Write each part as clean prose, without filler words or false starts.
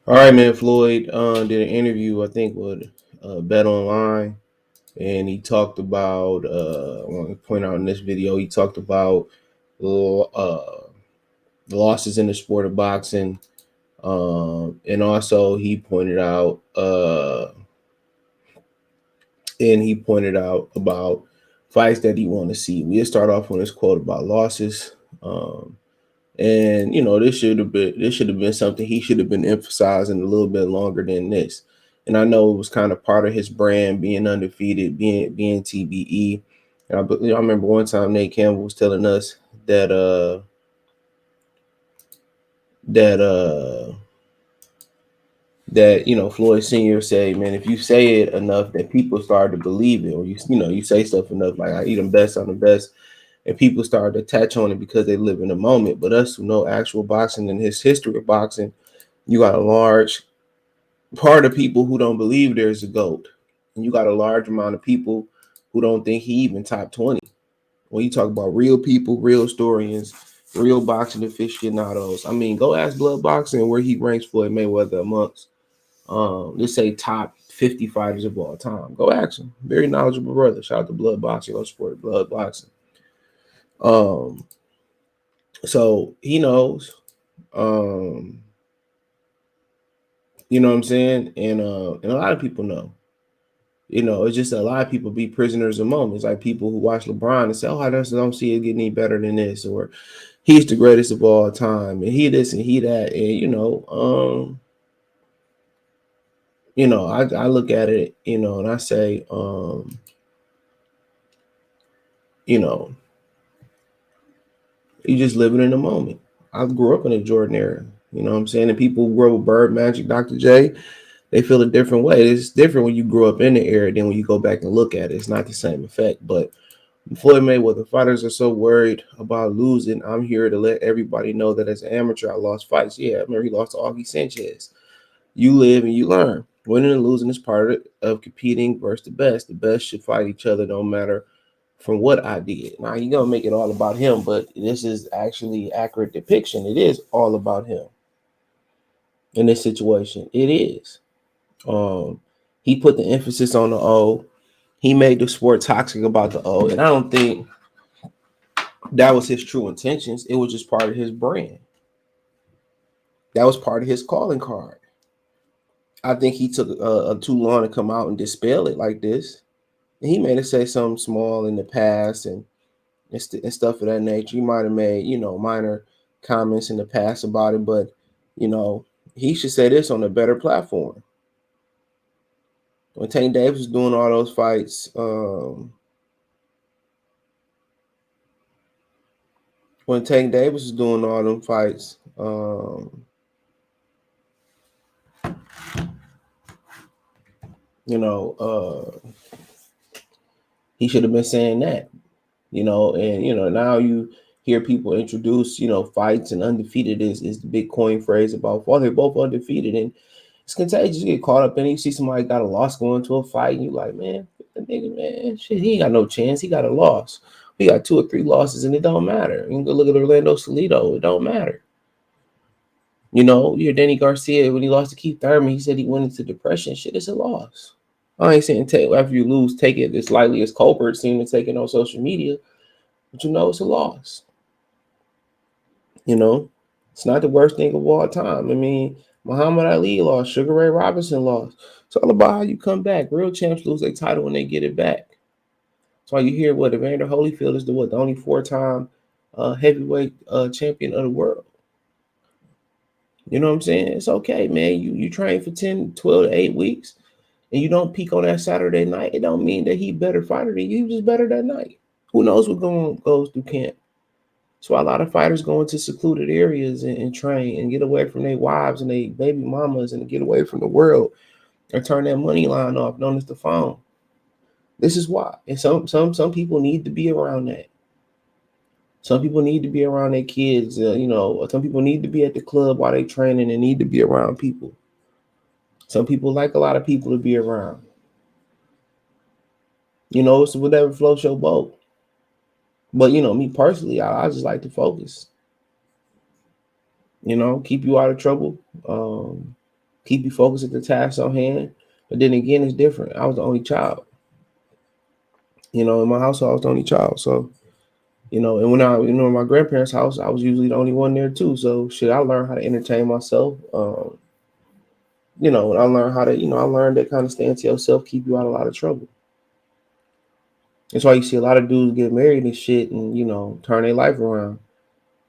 All right, man. Floyd did an interview, I think, with Bet Online, and he talked about. I want to point out in this video, he talked about uh, losses in the sport of boxing, and also he pointed out about fights that he want to see. We'll start off on this quote about losses. And this should have been something he should have been emphasizing a little bit longer than this. And I know it was kind of part of his brand, being undefeated, being TBE. And I remember one time Nate Campbell was telling us that that uh that Floyd Senior say, man, if you say it enough, that people start to believe it, or you say stuff enough like I eat them best, I'm the best, and people start to attach on it because they live in the moment. But us who know actual boxing and his history of boxing, you got a large part of people who don't believe there's a GOAT. And you got a large amount of people who don't think he even top 20. When you talk about real people, real historians, real boxing aficionados, I mean, go ask Blood Boxing where he ranks Floyd Mayweather amongst, let's say, top 50 fighters of all time. Go ask him. Very knowledgeable brother. Shout out to Blood Boxing. Go support Blood Boxing. Um, so he knows. Um, you know what I'm saying? And a lot of people know. It's just a lot of people be prisoners of moments, like people who watch LeBron and say, "Oh, I just don't see it getting any better than this," or "He's the greatest of all time," and he this and he that, and I look at it, and I say, you know, you just living in the moment. I grew up in the Jordan era, you know what I'm saying, and people who grew up with Bird, Magic, Dr. J, they feel a different way. It's different when you grew up in the era than when you go back and look at it. It's not the same effect, but Floyd Mayweather, fighters are so worried about losing. I'm here to let everybody know that as an amateur, I lost fights. Yeah, I remember he lost to Augie Sanchez. You live and you learn. Winning and losing is part of competing versus the best. The best should fight each other no matter from what I did. Now, you're going to make it all about him, but this is actually accurate depiction. It is all about him in this situation. It is. Um, he put the emphasis on the O. He made the sport toxic about the O. And I don't think that was his true intentions. It was just part of his brand. That was part of his calling card. I think he took too long to come out and dispel it like this. And he made it say something small in the past and stuff of that nature. He might have made, minor comments in the past about it, but, you know, he should say this on a better platform. When Tank Davis was doing all those fights, when Tank Davis was doing all them fights, you know, he should have been saying that, and now you hear people introduce, fights, and undefeated is the big coin phrase about, well, they're both undefeated, and it's contagious. You get caught up in it. You see somebody got a loss going to a fight, and you like, man, that nigga, man, shit, he ain't got no chance. He got a loss. He got 2 or 3 losses, and it don't matter. You can go look at Orlando Salido. It don't matter. You hear Danny Garcia when he lost to Keith Thurman, he said he went into depression. Shit, it's a loss. I ain't saying after you lose, take it as lightly as Colbert seemed to take it on social media, but it's a loss. It's not the worst thing of all time. I mean, Muhammad Ali lost, Sugar Ray Robinson lost. It's all about how you come back. Real champs lose their title when they get it back. That's why you hear what Evander Holyfield is the only 4-time heavyweight champion of the world. You know what I'm saying? It's okay, man. You train for 10, 12 to 8 weeks and you don't peak on that Saturday night. It don't mean that he better fighter than you. He just better that night. Who knows what goes through camp? That's why a lot of fighters go into secluded areas and train and get away from their wives and their baby mamas and get away from the world or turn that money line off, known as the phone. This is why. And some people need to be around that. Some people need to be around their kids. Some people need to be at the club while they training and need to be around people. Some people like a lot of people to be around. It's whatever floats your boat. But me personally, I just like to focus. Keep you out of trouble. keep you focused at the task on hand. But then again, it's different. I was the only child. In my household, I was the only child. So, and when in my grandparents' house, I was usually the only one there too. So, shit, I learned how to entertain myself. And I learned how to, I learned that kind of stand to yourself, keep you out of a lot of trouble. That's why you see a lot of dudes get married and shit and, turn their life around.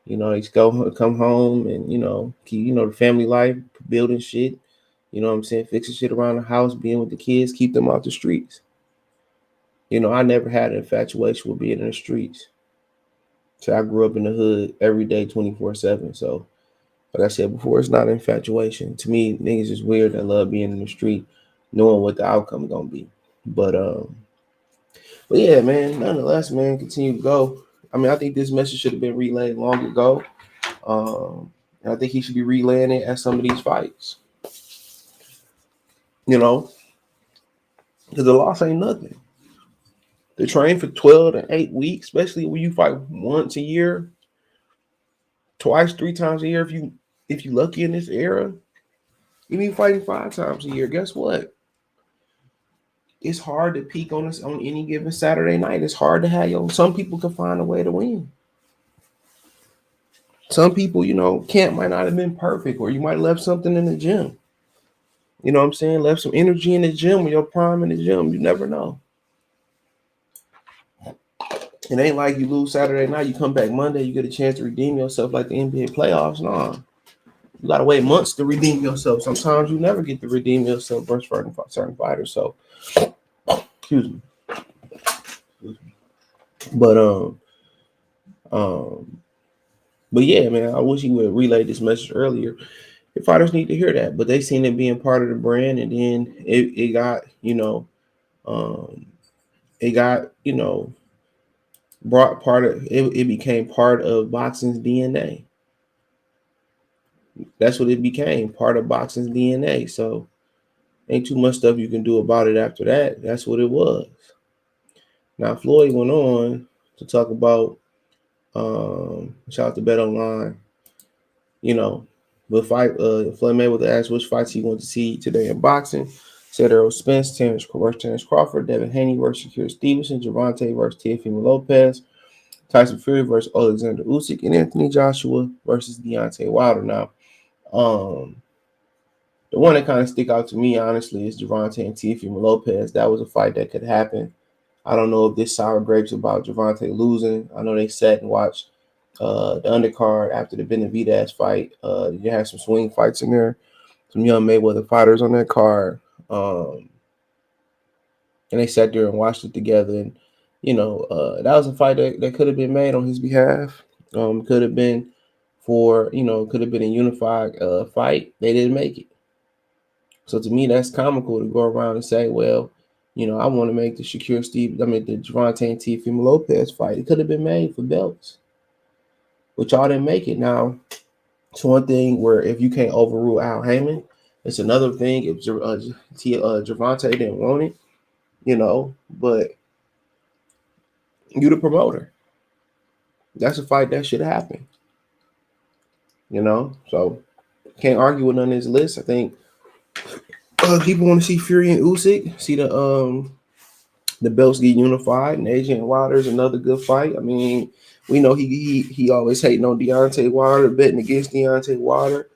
They just come home and, keep, the family life, building shit, what I'm saying, fixing shit around the house, being with the kids, keep them off the streets. I never had an infatuation with being in the streets. So I grew up in the hood every day, 24/7. So, like I said before, it's not an infatuation. To me, niggas is weird that love being in the street, knowing what the outcome gonna be. But yeah, man, nonetheless, man, continue to go. I mean, I think this message should have been relayed long ago. And I think he should be relaying it at some of these fights. Because the loss ain't nothing. To train for 12 to 8 weeks, especially when you fight once a year, twice, 3 times a year, if you lucky in this era, even fighting 5 times a year, guess what? It's hard to peak on this on any given Saturday night. It's hard to have some people can find a way to win. Some people, camp might not have been perfect, or you might have left something in the gym. You know what I'm saying? Left some energy in the gym with your prime in the gym. You never know. It ain't like you lose Saturday night, you come back Monday, you get a chance to redeem yourself like the NBA playoffs. No. You gotta wait months to redeem yourself. Sometimes you never get to redeem yourself versus certain fighters. So excuse me. But um but yeah, man, I wish he would relay this message earlier. The fighters need to hear that, but they seen it being part of the brand, and then it got, um it got, brought part of it, it became part of boxing's DNA. That's what it became, part of boxing's DNA. So ain't too much stuff you can do about it after that. That's what it was. Now Floyd went on to talk about shout out to Bet Online, the fight Floyd Mayweather asked which fights he wanted to see today in boxing. Said Errol Spence, Terrence Crawford, Devin Haney versus Shakir Stevenson, Gervonta versus Teofimo Lopez, Tyson Fury versus Alexander Usyk, and Anthony Joshua versus Deontay Wilder. Now, the one that kind of stick out to me, honestly, is Gervonta and Teofimo Lopez. That was a fight that could happen. I don't know if this sour grapes about Gervonta losing. I know they sat and watched the undercard after the Benavidez fight. You had some swing fights in there, some young Mayweather fighters on that card. And they sat there and watched it together. And, that was a fight that could have been made on his behalf. Could have been could have been a unified fight. They didn't make it. So to me, that's comical to go around and say, well, I want to make the the Gervonta and Teofimo Lopez fight. It could have been made for belts, but y'all didn't make it. Now, it's one thing where if you can't overrule Al Heyman, it's another thing if Gervonta didn't want it, but you the promoter. That's a fight that should happen, So can't argue with none of this list. I think people want to see Fury and Usyk, see the belts get unified, and AJ and Wilder is another good fight. I mean, we know he always hating on Deontay Wilder, betting against Deontay Wilder.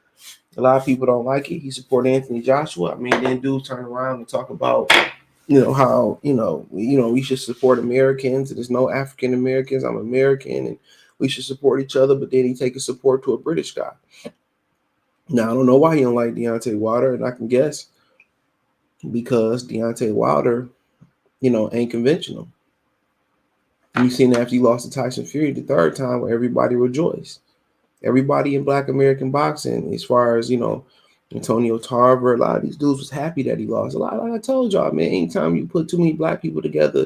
A lot of people don't like it. He support Anthony Joshua. I mean, then dudes turn around and talk about, how we should support Americans. And there's no African Americans. I'm American, and we should support each other. But then he take a support to a British guy. Now I don't know why he don't like Deontay Wilder, and I can guess because Deontay Wilder, ain't conventional. You've seen after he lost to Tyson Fury the third time where everybody rejoiced. Everybody in Black American boxing, as far as, Antonio Tarver, a lot of these dudes was happy that he lost. A lot, like I told y'all, man, anytime you put too many black people together,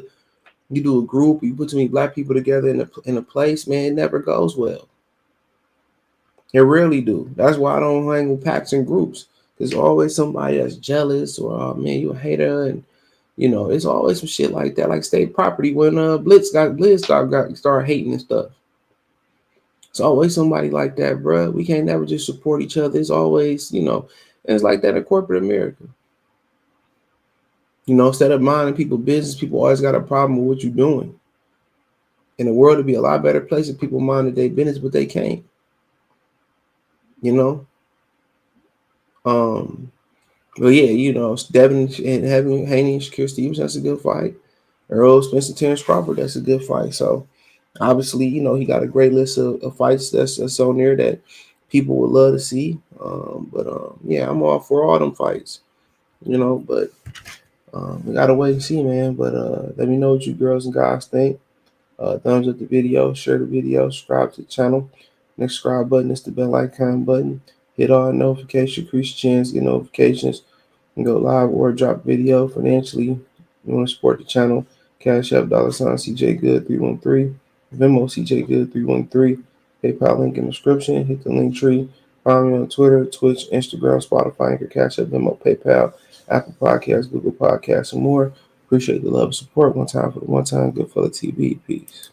you do a group, you put too many black people together in a place, man, it never goes well. It really do. That's why I don't hang with packs and groups. There's always somebody that's jealous or, oh, man, you a hater, and it's always some shit like that, like State Property when Blitz started hating and stuff. It's always somebody like that, bro. We can't never just support each other. It's always, And it's like that in corporate America. Instead of minding people business, people always got a problem with what you're doing. And the world would be a lot better place if people minded their business, but they can't. You know. But yeah, Devin and having Haney and Shakir Stevens, that's a good fight. Earl Spence and Terrence Crawford, that's a good fight. So obviously, he got a great list of fights that's on there that people would love to see. Yeah, I'm all for all them fights. But we gotta wait and see, man. But let me know what you girls and guys think. Thumbs up the video, share the video, subscribe to the channel. Next subscribe button is the bell icon button. Hit all notifications, increase your chance, get notifications, and go live or drop video financially. You want to support the channel, Cash App, $ CJ Good 313, Venmo CJ Good 313, PayPal link in the description. Hit the link tree. Follow me on Twitter, Twitch, Instagram, Spotify, Anchor, Cash App, Venmo, PayPal, Apple Podcasts, Google Podcasts, and more. Appreciate the love and support. One time for the one time. Good for the TV. Peace.